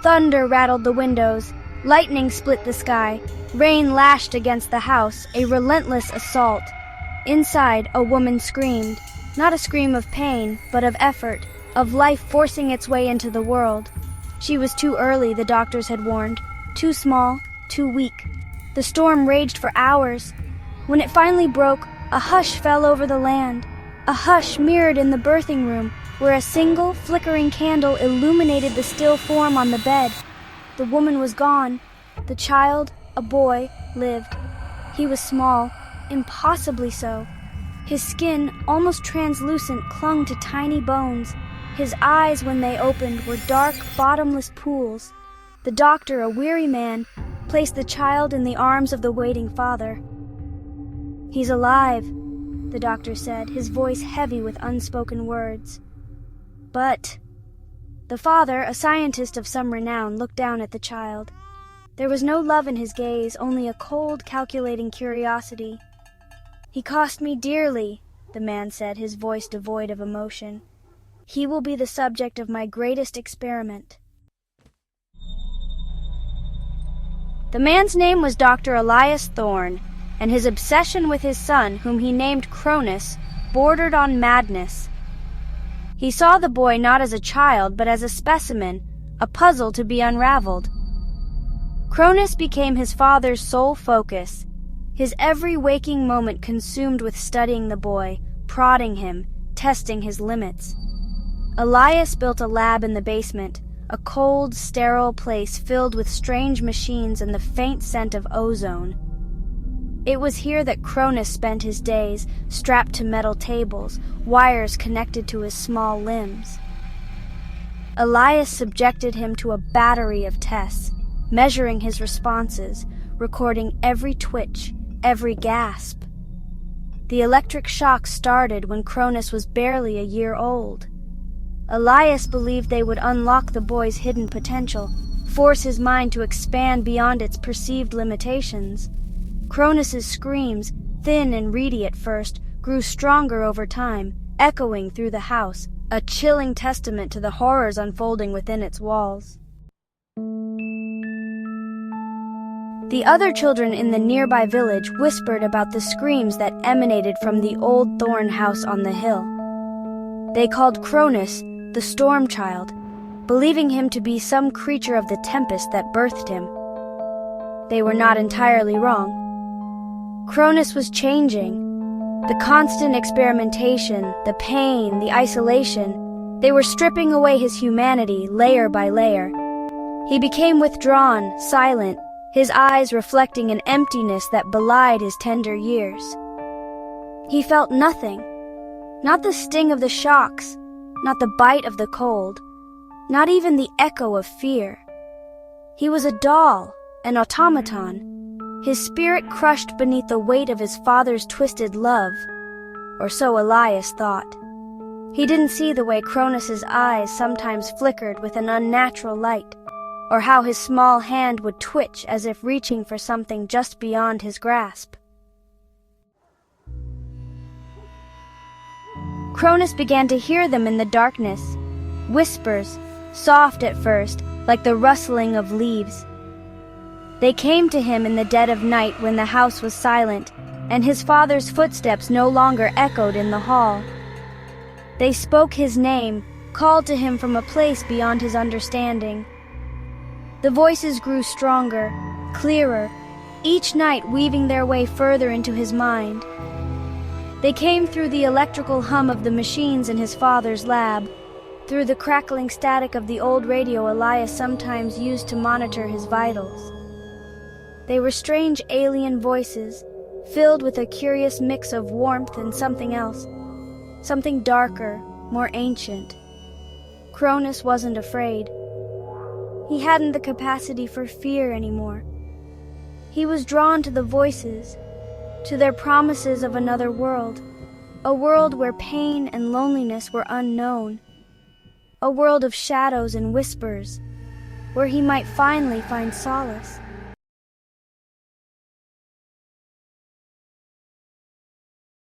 Thunder rattled the windows, lightning split the sky, rain lashed against the house, a relentless assault. Inside, a woman screamed, not a scream of pain, but of effort, of life forcing its way into the world. She was too early, the doctors had warned, too small, too weak. The storm raged for hours. When it finally broke, a hush fell over the land, a hush mirrored in the birthing room, where a single, flickering candle illuminated the still form on the bed. The woman was gone. The child, a boy, lived. He was small, impossibly so. His skin, almost translucent, clung to tiny bones. His eyes, when they opened, were dark, bottomless pools. The doctor, a weary man, placed the child in the arms of the waiting father. "He's alive," the doctor said, his voice heavy with unspoken words. But the father, a scientist of some renown, looked down at the child. There was no love in his gaze, only a cold, calculating curiosity. "He cost me dearly," the man said, his voice devoid of emotion. "He will be the subject of my greatest experiment." The man's name was Dr. Elias Thorne, and his obsession with his son, whom he named Kronus, bordered on madness. He saw the boy not as a child, but as a specimen, a puzzle to be unraveled. Kronus became his father's sole focus, his every waking moment consumed with studying the boy, prodding him, testing his limits. Elias built a lab in the basement, a cold, sterile place filled with strange machines and the faint scent of ozone. It was here that Kronus spent his days, strapped to metal tables, wires connected to his small limbs. Elias subjected him to a battery of tests, measuring his responses, recording every twitch, every gasp. The electric shock started when Kronus was barely a year old. Elias believed they would unlock the boy's hidden potential, force his mind to expand beyond its perceived limitations. Kronus's screams, thin and reedy at first, grew stronger over time, echoing through the house, a chilling testament to the horrors unfolding within its walls. The other children in the nearby village whispered about the screams that emanated from the old thorn house on the hill. They called Kronus the storm child, believing him to be some creature of the tempest that birthed him. They were not entirely wrong. Kronus was changing. The constant experimentation, the pain, the isolation, they were stripping away his humanity layer by layer. He became withdrawn, silent, his eyes reflecting an emptiness that belied his tender years. He felt nothing, not the sting of the shocks, not the bite of the cold, not even the echo of fear. He was a doll, an automaton, his spirit crushed beneath the weight of his father's twisted love, or so Elias thought. He didn't see the way Kronus's eyes sometimes flickered with an unnatural light, or how his small hand would twitch as if reaching for something just beyond his grasp. Kronus began to hear them in the darkness, whispers, soft at first, like the rustling of leaves. They came to him in the dead of night when the house was silent, and his father's footsteps no longer echoed in the hall. They spoke his name, called to him from a place beyond his understanding. The voices grew stronger, clearer, each night weaving their way further into his mind. They came through the electrical hum of the machines in his father's lab, through the crackling static of the old radio Elias sometimes used to monitor his vitals. They were strange alien voices, filled with a curious mix of warmth and something else, something darker, more ancient. Kronus wasn't afraid. He hadn't the capacity for fear anymore. He was drawn to the voices, to their promises of another world, a world where pain and loneliness were unknown, a world of shadows and whispers, where he might finally find solace.